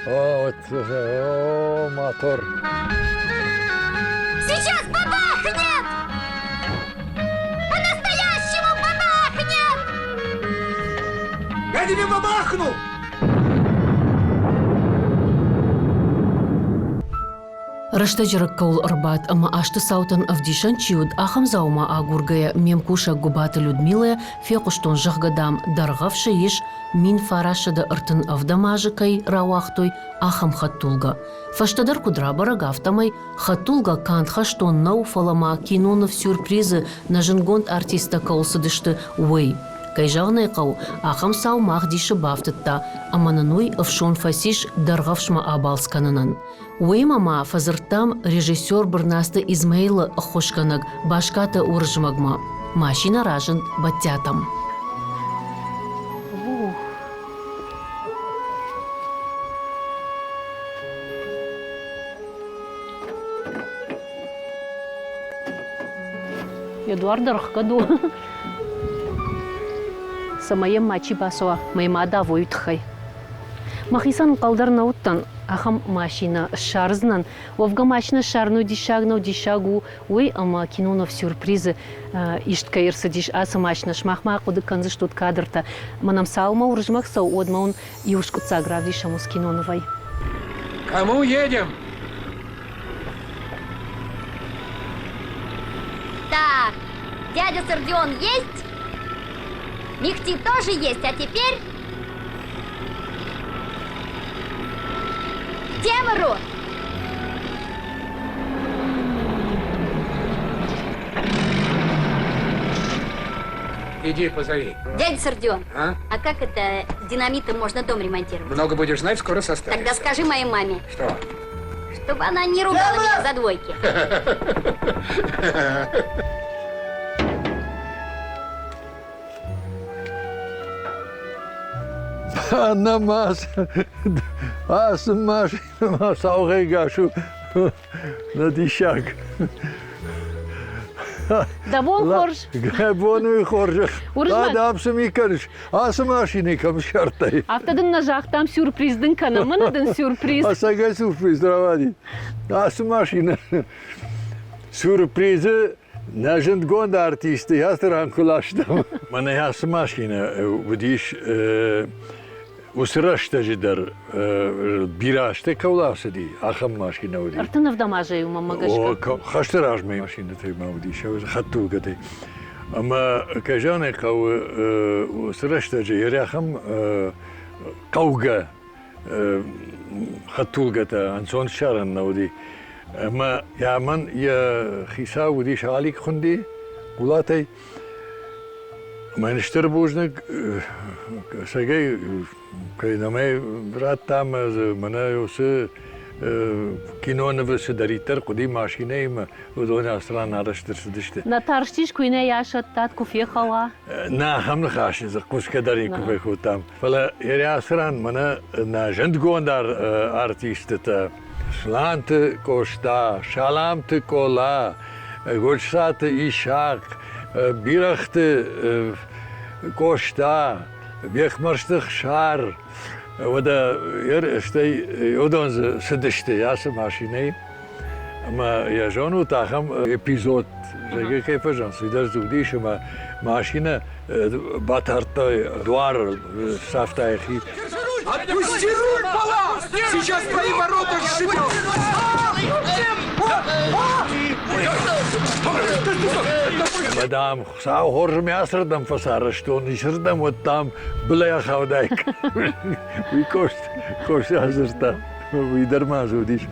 О, мотор. Сейчас бабахнет! По-настоящему бабахнет! Я тебе бабахну! Раштаджрак каул арбат, ама ашты саутан авдишан чиуд ахам заума агургая мемкуша губата Людмилая фекуштон жахгадам даргавши иш мин фарашада артын авдамажикай рауахтой ахам хаттулга. Фаштадар кудра барагавтамай хаттулга кантха штон нау фалама кинонов сюрпризы на жингонт артиста каулсадышты уэй. Кайжағнай қау, ахам сау мағдиші бафтытта, аманануй ұфшон фасиш дарғавшма абалсканынан. Уэй мама фазырттам режиссер бірнасты Измаилы ұқошқаныг башкаты уржмагма. Машина ражын баттятам. Эдуард рахкаду. Самаем мачи басуа, маймада войтхай. Махисан қалдар науттан, ахам машина шарзнан, овга машина шарну дишагу, уй ама кинонов сюрпризы ишткай ирсадиш, аса машина шмахма куды канзы штут кадрта. Манам салма уржмах сау одма он юшкутца гравдишаму с киноновой. Кому едем? Так, дядя Сардион есть? Михти тоже есть, а теперь... Темру! Иди позови. Дядя Сардион, А? а как это динамитом можно дом ремонтировать? Много будешь знать, скоро составишься. Тогда скажи моей маме, Что? чтобы она не ругала меня за двойки. Намаз. Асым машина сауғай гашу на дишаг. Да вон хорш. Бону и хоржах. Уржман. Апсым и карыш. Асы машины кам шартай. Автодын на жақтам сюрприздың кана, мынадын сюрприз. Асага сюрприз дравади. Асы машина. Сюрпризы на жингонда артисты. Я старан кулаштам. Мана асы машина. Будиш усрашта жидар бираште кауласади. Ахам машина уди. Артын авдамажай ума О, магашка. хаштараж мей машина той мауди. Шавыз хаттулга той. Ама кажане кау усрашта жи яряхам кауга хаттулга та ансон шаран науди. Ама яман я хиса уди шалик хунди гулатай. Менештер бужник сагай кай намай брат там мана усе кино навсе даритер куди машина им удона страна раштер сдиште. На тарштиш куйне яшат татку фехала. На хамна хаши за куска дарин кубеху там. Фала я стран мана на жендгондар артистета сланте кошта шаламте кола гольшате ишак бирахте кошта бехмарштых шар ودا اشتي يودون سدشتي ياس ماشيني ما يا جونو تاخم ابيزود زي كيف جان سيدر زوديش ما ماشينه باتارتا دوار سافتا اخي Отпусти руль, Пала! Сейчас твои ворота сшибет! مدام ساو هرم ياسردم فسارشتون يشردم وتام بلا يا خودايك ويكوش ياسرتا ويدرما زوديش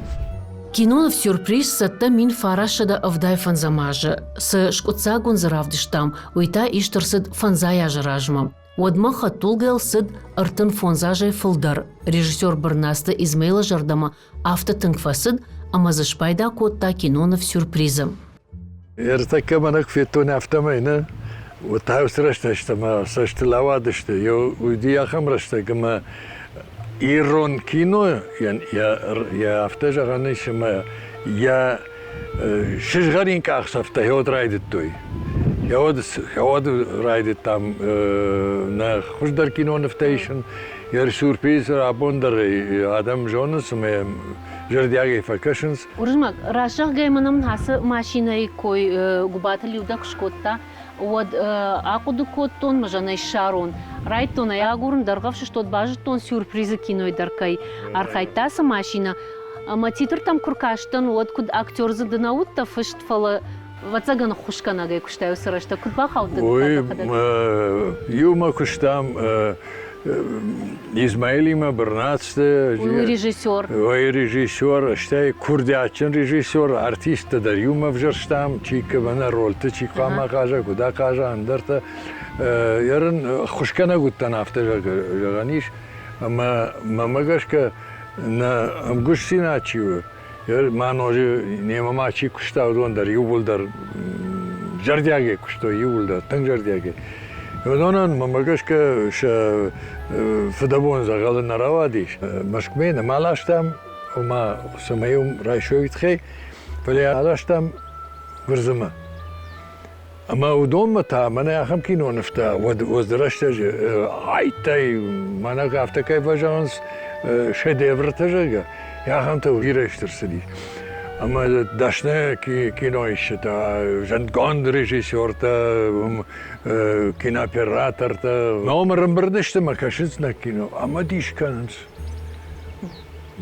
Кинонов сюрприз сатта мин фарашада авдай фанзамажа. С шкутца гунзаравдиштам, уйта иштарсыд фанзаяжа ражма. Уадма хаттулгал сыд артын фонзажай фылдар. Режиссер Барнаста Измейла жардама автотынкфасыд, ама зашпайда котта Кинонов сюрприза. ارتكب انا كفيتوني افتمينا وتهاوس رشتشت ما سشت لوادشت يو ودي خمرشت كما ايرون كينو يعني يا افتجا غنيش ما يا شجغرين كاخسفت هيود رايدتوي يود رايدت تام نا خوش در كينو نفتيشن Yer sürpriz rabonder Adam Jones me Jardiage Vacations. Уржмак, рашах гайманам хасы машиной кой губата люда кшкотта, вот акуду коттон мажанай шарон. Райтон ягурн даргавши что бажтон сюрпризы киной даркай. Архайтаса машина. Матитр там куркаштан вот куд актер заданаутта фыштфала вацаган хушкана гай куштаю сырашта куд бахалды. Ой, юма куштам İsmail'ime Bernat'te rejissör, işte Kurdiyaçın rejissör, artist da Yuma vjırstam, çiki bana rolta çikama kaja, kuda kaja andırta. Yarın hoşkana guttan hafta jaganiş, ama mamagaşka na amguşsina açıyor. Yar manoji nemama çi kuşta odondar yuvuldar jardiyage kuşta yuvuldar tang jardiyage. ودونن ممرگشکه ش فدابون زغال نروادیش مشکمین مالاشتم و ما سمیوم رایشویت خی ولی علاشتم ورزمه اما ودوم متا من اخم کینو نفتا وزدرشتج عیتای من گفته کی وجانس شدیور تجگه یا هم تو گیرشتر سدی اما داشته کینو ایشتا جندگان رژیسور تا کیناپیراتر تا نامرم برداشته مکشت نکینو اما دیش کننس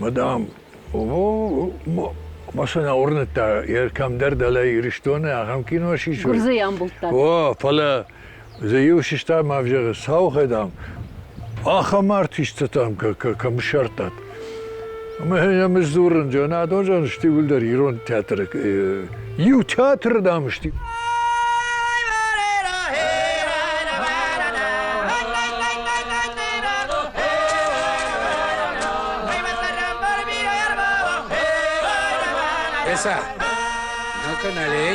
مدام مثلا اورنتا yer kam derdala iriştone aham kino şişo Gurze yambulttan. O fala zeyuşista mavjere sauhedam aham artistatam kamışartat ama hem mezduran jana dojan işte ulder iron tiyatro yu tiyatro damıştı Esa, no canale.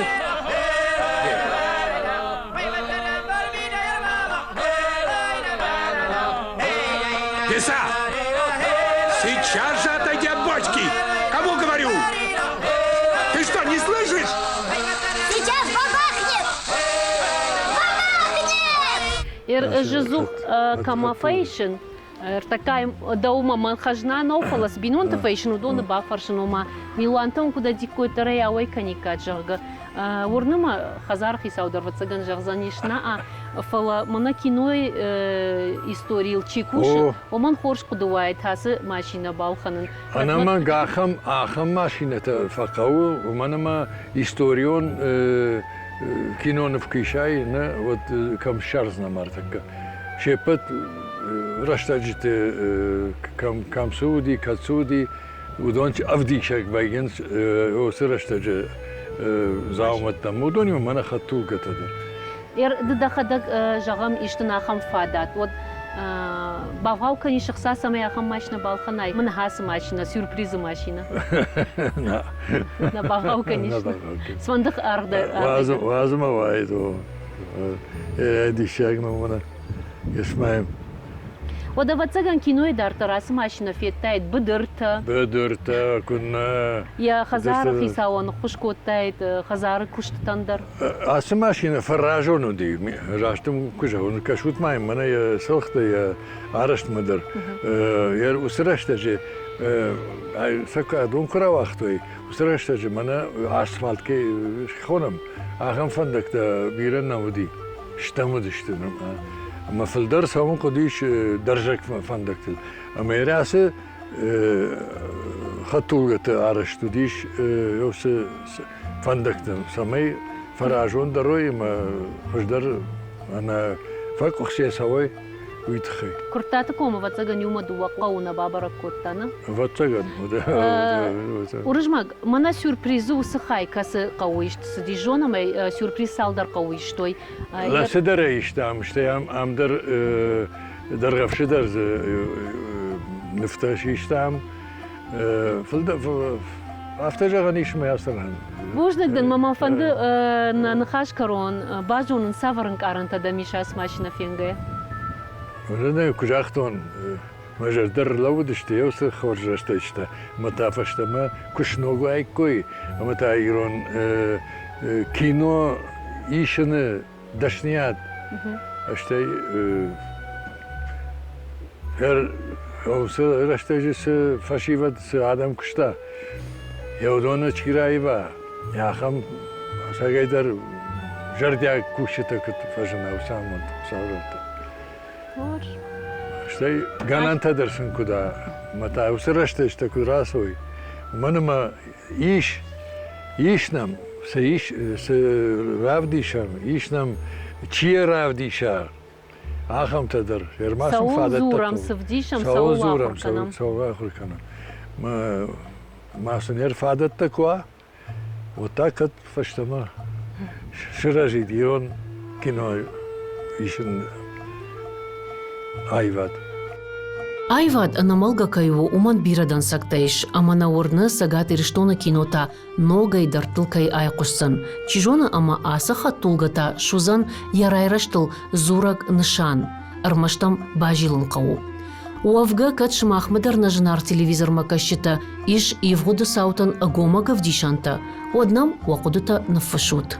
Esa, сейчас же отойди от бочки. Кому говорю? Ты что, не слышишь? Сейчас бабахнет! Бабахнет! Жезух камафейшн. Такая даума манхажна науфалас бинунта фейшн удона бафаршнома милуантам куда дикой тарея ойканика джага урнама хазархи саударвацаган жагзанишна а фала мана киной историл чикуш оман хорш кудуайт хасы машина балханын анама гахам ахам машината факау уманама историон кинонов кишай на вот камшарзна мартака шепет رشتاجت کم سودی کاتسودی ودانچ افدیشک باینس او سرشتاج زاومت تمودونی من خطول کتده. دخدك جغم اشتنا خم فادات ود باغاو كني شخصا سما خم ماشنا بالخناي من هاس ماشنا سوربريز ماشنا لا نا باغاو كني صندوق ارض وازم وايدو دي شاغنا منا يسمعهم وده واتساقن كينوي دارت راس ماشنا فيتايت بدرتا كنا يا خزار خيساون خشكو تايت خزار كشت تندر اس ماشينه فراجونو دي راستم كجو كشوت ماي من يا سلخت يا عرشت مدر يا وسرشتجي سكا دون كرا وقتوي وسرشتجي من اسفالت كي خونم اخم فندق بيرنا ودي شتمدشتم اما في الدرس هم قديش درجك فندقتل اما يراسه خطوغة عرشتو ديش يوس فندقتم سمي فراجون دروي ما خجدر انا فاق اخشي سوي ويتخي كرتاتكم واتساقن يوم دوقاونا بابا كوتانا واتساقن ورجمك منا سوربريزو سخاي كاس قويشت سدي جونا ما سوربريز سالدر قويشتوي لا سدر اشتام ام در درغفش در نفتاش اشتام افتجا غنيش ما يصرهن بوجنك دن ماما فند نخاش كرون باجون سافرن كارنتا دميشاس ماشينا فينغي ولنا كجاختون ماجر در لودشتي يوس خورجشتا اشتا متافشتا ما كشنوغو اي كوي متا يرون كينو ايشن دشنيات اشتي او رشتجس فشيفت آدم كشتا يودونا تشيرايبا يا خم ساقيدر جرديا كوشتا كت فجنا وسامد صورت شتي قال انت درسن كدا متى وسرشتش تكو راسوي منما يشنم سيش رافديشم يشنم تشي رافديشا آخم تدر يرماسم سو فادت زورم تكو سفديشم سو سو زورم واخر سو آخر كنا ما سنير فادت تكوا وتاكت فشتما شراجي ديون كينو يشن айват. Айват анамалга кайву уман бирадан сактайш, ама на орны сагат ириштона кинота ногай дартылкай айқушсан. Чижона ама асаха тулгата шузан ярайраштыл зурак нышан. Армаштам бажилын қау. Уавга катшма Ахмедар нажынар телевизор макашчита иш ивгуды саутан агомага вдишанта. Однам уақудыта нафашут.